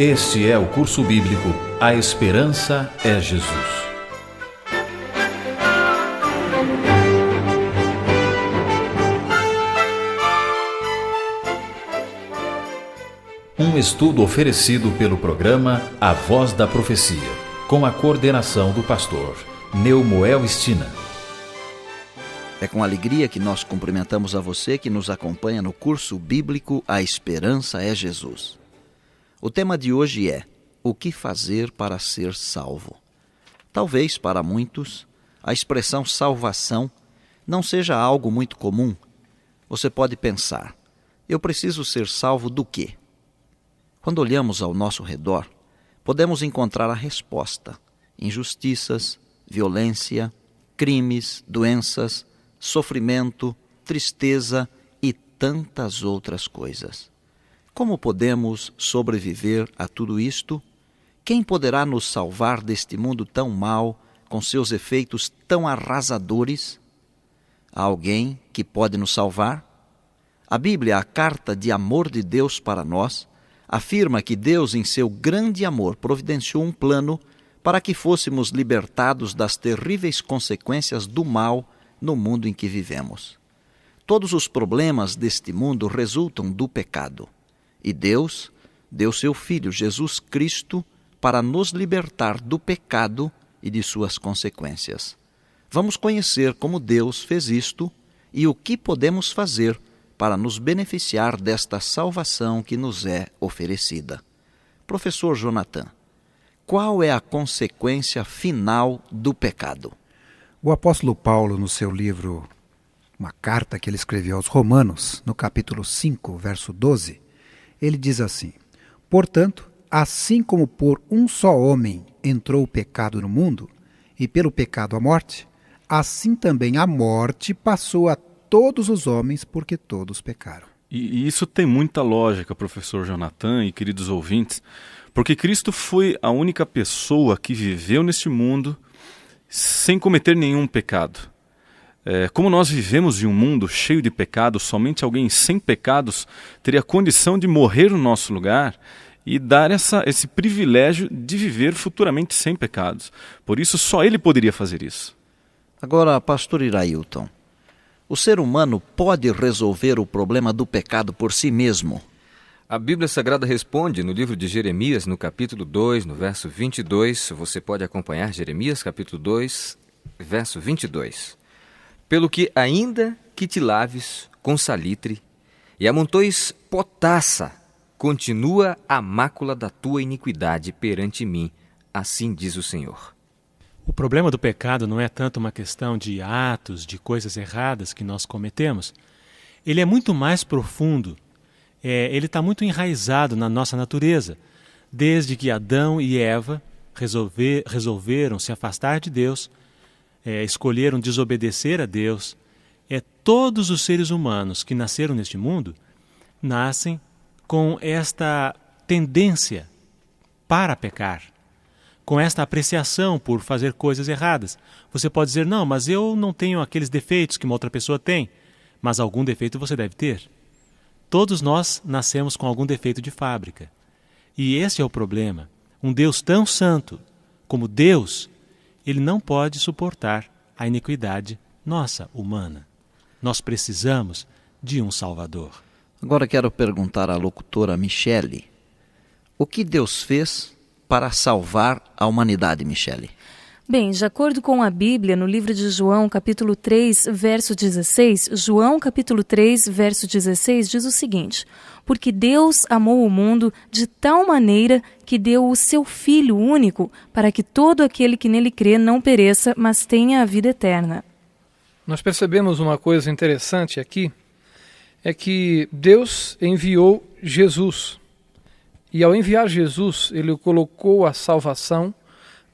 Este é o curso bíblico A Esperança é Jesus. Um estudo oferecido pelo programa A Voz da Profecia, com a coordenação do pastor Neumoel Stina. É com alegria que nós cumprimentamos a você que nos acompanha no curso bíblico A Esperança é Jesus. O tema de hoje é: o que fazer para ser salvo? Talvez para muitos a expressão salvação não seja algo muito comum. Você pode pensar: eu preciso ser salvo do quê? Quando olhamos ao nosso redor, podemos encontrar a resposta: injustiças, violência, crimes, doenças, sofrimento, tristeza e tantas outras coisas. Como podemos sobreviver a tudo isto? Quem poderá nos salvar deste mundo tão mau, com seus efeitos tão arrasadores? Há alguém que pode nos salvar? A Bíblia, a carta de amor de Deus para nós, afirma que Deus, em seu grande amor, providenciou um plano para que fôssemos libertados das terríveis consequências do mal no mundo em que vivemos. Todos os problemas deste mundo resultam do pecado. E Deus deu seu Filho, Jesus Cristo, para nos libertar do pecado e de suas consequências. Vamos conhecer como Deus fez isto e o que podemos fazer para nos beneficiar desta salvação que nos é oferecida. Professor Jonathan, qual é a consequência final do pecado? O apóstolo Paulo, no seu livro, uma carta que ele escreveu aos Romanos, no capítulo 5, verso 12, ele diz assim: portanto, assim como por um só homem entrou o pecado no mundo, e pelo pecado a morte, assim também a morte passou a todos os homens, porque todos pecaram. E isso tem muita lógica, professor Jonathan e queridos ouvintes, porque Cristo foi a única pessoa que viveu neste mundo sem cometer nenhum pecado. Como nós vivemos em um mundo cheio de pecados, somente alguém sem pecados teria condição de morrer no nosso lugar e dar esse privilégio de viver futuramente sem pecados. Por isso, só ele poderia fazer isso. Agora, pastor Irailton, o ser humano pode resolver o problema do pecado por si mesmo? A Bíblia Sagrada responde no livro de Jeremias, no capítulo 2, no verso 22. Você pode acompanhar Jeremias, capítulo 2, verso 22. Pelo que ainda que te laves com salitre e amontoes potassa, continua a mácula da tua iniquidade perante mim, assim diz o Senhor. O problema do pecado não é tanto uma questão de atos, de coisas erradas que nós cometemos. Ele é muito mais profundo. Ele está muito enraizado na nossa natureza. Desde que Adão e Eva resolveram se afastar de Deus, escolheram desobedecer a Deus, todos os seres humanos que nasceram neste mundo nascem com esta tendência para pecar, com esta apreciação por fazer coisas erradas. Você pode dizer: não, mas eu não tenho aqueles defeitos que uma outra pessoa tem. Mas algum defeito você deve ter. Todos nós nascemos com algum defeito de fábrica. E esse é o problema. Um Deus tão santo como Deus, ele não pode suportar a iniquidade nossa, humana. Nós precisamos de um Salvador. Agora quero perguntar à locutora Michele: o que Deus fez para salvar a humanidade, Michele? Bem, de acordo com a Bíblia, no livro de João, capítulo 3, verso 16, João, capítulo 3, verso 16, diz o seguinte: porque Deus amou o mundo de tal maneira que deu o seu Filho único, para que todo aquele que nele crê não pereça, mas tenha a vida eterna. Nós percebemos uma coisa interessante aqui, é que Deus enviou Jesus. E ao enviar Jesus, ele colocou a salvação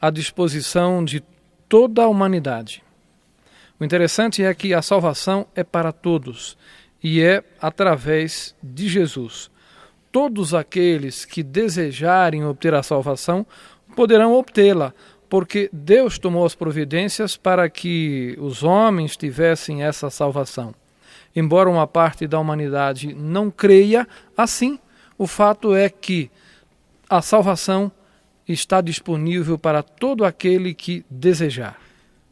à disposição de toda a humanidade. O interessante é que a salvação é para todos e é através de Jesus. Todos aqueles que desejarem obter a salvação poderão obtê-la, porque Deus tomou as providências para que os homens tivessem essa salvação. Embora uma parte da humanidade não creia, assim, o fato é que a salvação está disponível para todo aquele que desejar.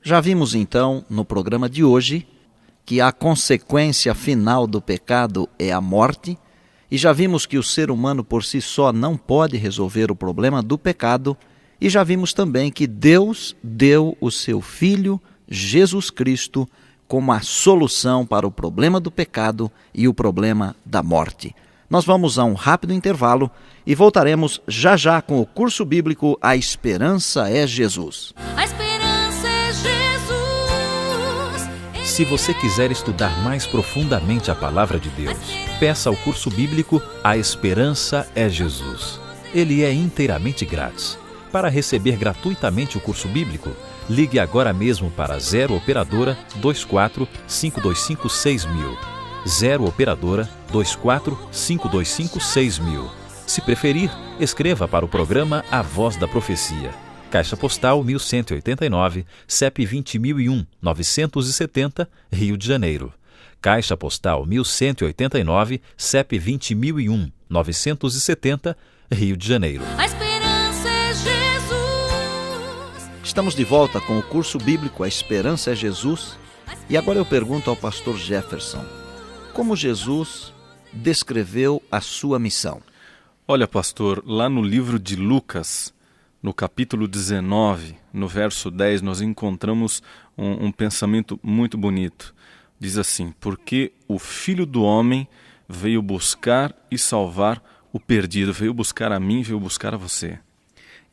Já vimos então no programa de hoje que a consequência final do pecado é a morte, e já vimos que o ser humano por si só não pode resolver o problema do pecado, e já vimos também que Deus deu o seu Filho, Jesus Cristo, como a solução para o problema do pecado e o problema da morte. Nós vamos a um rápido intervalo e voltaremos já já com o curso bíblico A Esperança é Jesus. A esperança é Jesus. Se você quiser estudar mais profundamente a palavra de Deus, peça ao curso bíblico A Esperança é Jesus. Ele é inteiramente grátis. Para receber gratuitamente o curso bíblico, ligue agora mesmo para 0 Operadora 24 525 6000. 0 Operadora 24 525 6000. Se preferir, escreva para o programa A Voz da Profecia. Caixa Postal 1189, CEP 20001 970, Rio de Janeiro. Caixa Postal 1189, CEP 20001 970, Rio de Janeiro. A esperança é Jesus. Estamos de volta com o curso bíblico A Esperança é Jesus. E agora eu pergunto ao pastor Jefferson, como Jesus descreveu a sua missão? Olha, pastor, lá no livro de Lucas, no capítulo 19, no verso 10, nós encontramos um pensamento muito bonito. Diz assim: porque o Filho do Homem veio buscar e salvar o perdido, veio buscar a mim, veio buscar a você.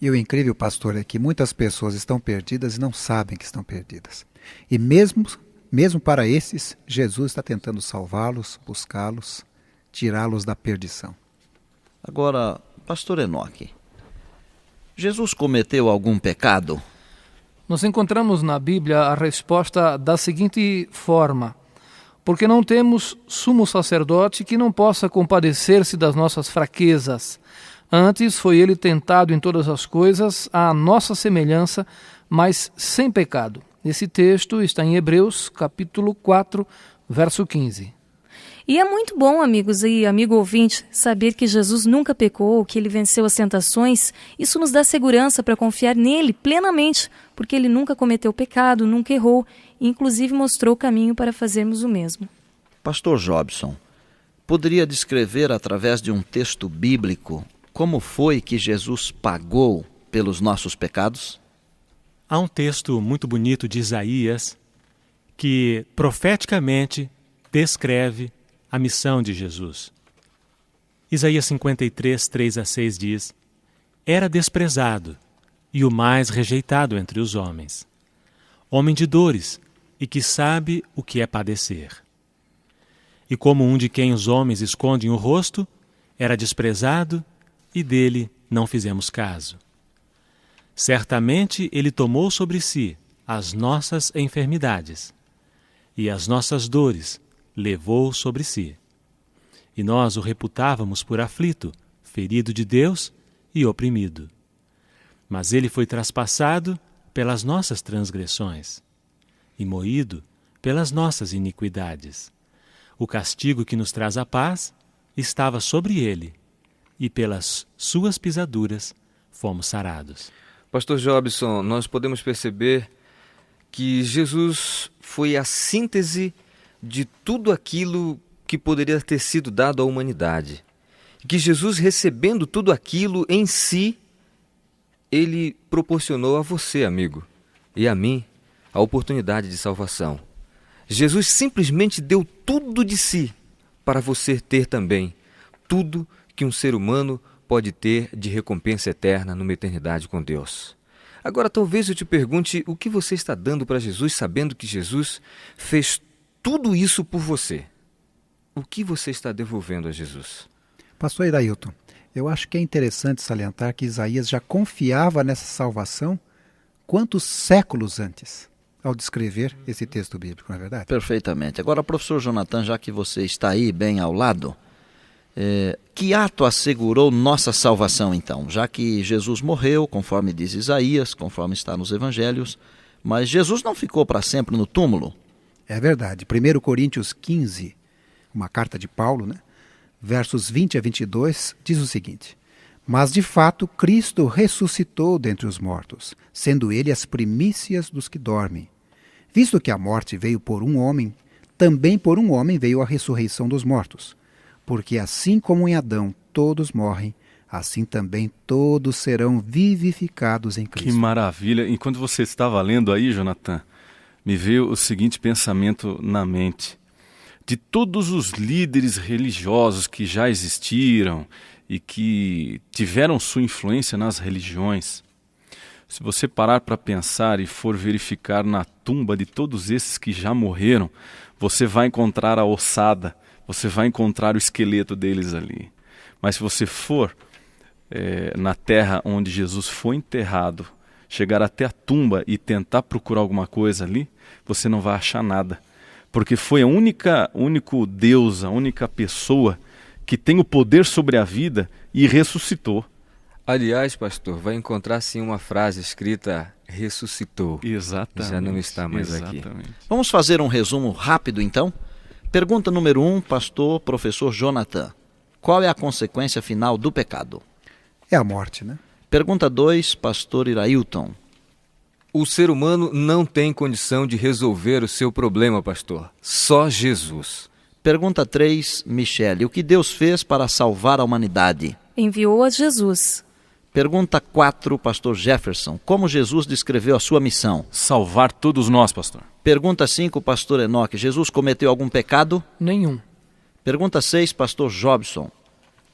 E o incrível, pastor, é que muitas pessoas estão perdidas e não sabem que estão perdidas. E mesmo para esses, Jesus está tentando salvá-los, buscá-los, tirá-los da perdição. Agora, pastor Enoque, Jesus cometeu algum pecado? Nós encontramos na Bíblia a resposta da seguinte forma: porque não temos sumo sacerdote que não possa compadecer-se das nossas fraquezas. Antes foi ele tentado em todas as coisas, à nossa semelhança, mas sem pecado. Esse texto está em Hebreus, capítulo 4, verso 15. E é muito bom, amigos e amigo ouvinte, saber que Jesus nunca pecou, que ele venceu as tentações. Isso nos dá segurança para confiar nele plenamente, porque ele nunca cometeu pecado, nunca errou, e inclusive mostrou o caminho para fazermos o mesmo. Pastor Jobson, poderia descrever através de um texto bíblico como foi que Jesus pagou pelos nossos pecados? Há um texto muito bonito de Isaías que profeticamente descreve a missão de Jesus. Isaías 53, 3-6 diz: era desprezado e o mais rejeitado entre os homens, homem de dores e que sabe o que é padecer. E como um de quem os homens escondem o rosto, era desprezado e dele não fizemos caso. Certamente ele tomou sobre si as nossas enfermidades e as nossas dores levou sobre si. E nós o reputávamos por aflito, ferido de Deus e oprimido. Mas ele foi traspassado pelas nossas transgressões e moído pelas nossas iniquidades. O castigo que nos traz a paz estava sobre ele, e pelas suas pisaduras fomos sarados. Pastor Jobson, nós podemos perceber que Jesus foi a síntese de tudo aquilo que poderia ter sido dado à humanidade. Que Jesus, recebendo tudo aquilo em si, ele proporcionou a você, amigo, e a mim, a oportunidade de salvação. Jesus simplesmente deu tudo de si para você ter também tudo que um ser humano pode ter de recompensa eterna numa eternidade com Deus. Agora, talvez eu te pergunte o que você está dando para Jesus, sabendo que Jesus fez tudo isso por você. O que você está devolvendo a Jesus? Pastor Irailton, eu acho que é interessante salientar que Isaías já confiava nessa salvação quantos séculos antes, ao descrever esse texto bíblico, não é verdade? Perfeitamente. Agora, professor Jonathan, já que você está aí bem ao lado, que ato assegurou nossa salvação então? Já que Jesus morreu, conforme diz Isaías, conforme está nos evangelhos, mas Jesus não ficou para sempre no túmulo. É verdade. 1 Coríntios 15, uma carta de Paulo, versos 20 a 22, diz o seguinte: Mas, de fato, Cristo ressuscitou dentre os mortos, sendo ele as primícias dos que dormem. Visto que a morte veio por um homem, também por um homem veio a ressurreição dos mortos. Porque assim como em Adão todos morrem, assim também todos serão vivificados em Cristo. Que maravilha! Enquanto você estava lendo aí, Jonathan, me veio o seguinte pensamento na mente. De todos os líderes religiosos que já existiram e que tiveram sua influência nas religiões, se você parar para pensar e for verificar na tumba de todos esses que já morreram, você vai encontrar a ossada, você vai encontrar o esqueleto deles ali. Mas se você for na terra onde Jesus foi enterrado, chegar até a tumba e tentar procurar alguma coisa ali, você não vai achar nada. Porque foi único Deus, a única pessoa que tem o poder sobre a vida e ressuscitou. Aliás, pastor, vai encontrar sim uma frase escrita ressuscitou. Exatamente. Já não está mais aqui. Vamos fazer um resumo rápido, então? Pergunta número 1, pastor, professor Jonathan. Qual é a consequência final do pecado? É a morte, né? Pergunta 2, pastor Irailton. O ser humano não tem condição de resolver o seu problema, pastor. Só Jesus. Pergunta 3, Michele. O que Deus fez para salvar a humanidade? Enviou a Jesus. Pergunta 4, pastor Jefferson. Como Jesus descreveu a sua missão? Salvar todos nós, pastor. Pergunta 5, pastor Enoque. Jesus cometeu algum pecado? Nenhum. Pergunta 6, pastor Jobson.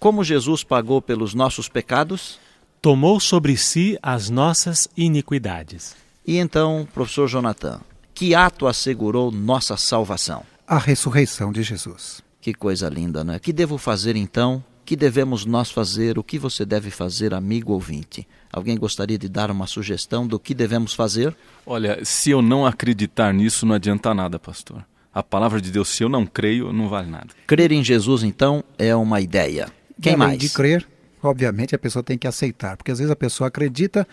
Como Jesus pagou pelos nossos pecados? Tomou sobre si as nossas iniquidades. E então, professor Jonathan, que ato assegurou nossa salvação? A ressurreição de Jesus. Que coisa linda, não é? Que devo fazer então? Que devemos nós fazer? O que você deve fazer, amigo ouvinte? Alguém gostaria de dar uma sugestão do que devemos fazer? Olha, se eu não acreditar nisso, não adianta nada, pastor. A palavra de Deus, se eu não creio, não vale nada. Crer em Jesus, então, é uma ideia. Quem Além mais? de crer, obviamente a pessoa tem que aceitar, porque às vezes a pessoa acredita,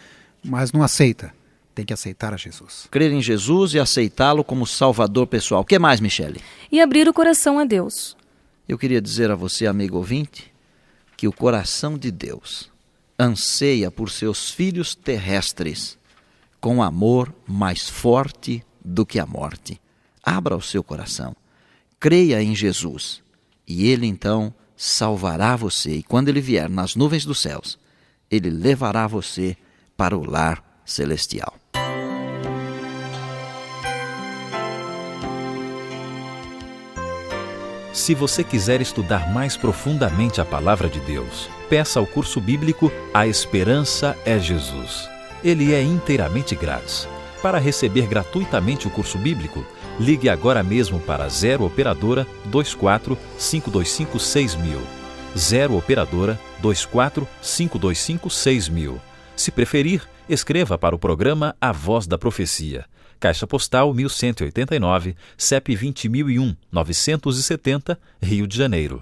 mas não aceita. Tem que aceitar a Jesus. Crer em Jesus e aceitá-lo como Salvador pessoal. O que mais, Michele? E abrir o coração a Deus. Eu queria dizer a você, amigo ouvinte, que o coração de Deus anseia por seus filhos terrestres com amor mais forte do que a morte. Abra o seu coração, creia em Jesus e Ele então salvará você. E quando Ele vier nas nuvens dos céus, Ele levará você para o lar celestial. Se você quiser estudar mais profundamente a Palavra de Deus, peça ao curso bíblico A Esperança é Jesus. Ele é inteiramente grátis. Para receber gratuitamente o curso bíblico, ligue agora mesmo para 0 Operadora 24 525 6000. 0 Operadora 24 525 6000. Se preferir, escreva para o programa A Voz da Profecia. Caixa Postal 1189, CEP 20001, 970, Rio de Janeiro.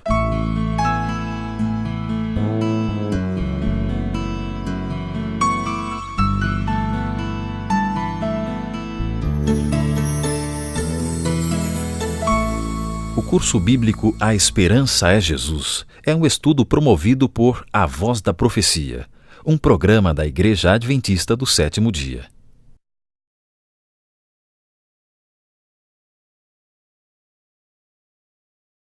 O curso bíblico A Esperança é Jesus é um estudo promovido por A Voz da Profecia, um programa da Igreja Adventista do Sétimo Dia.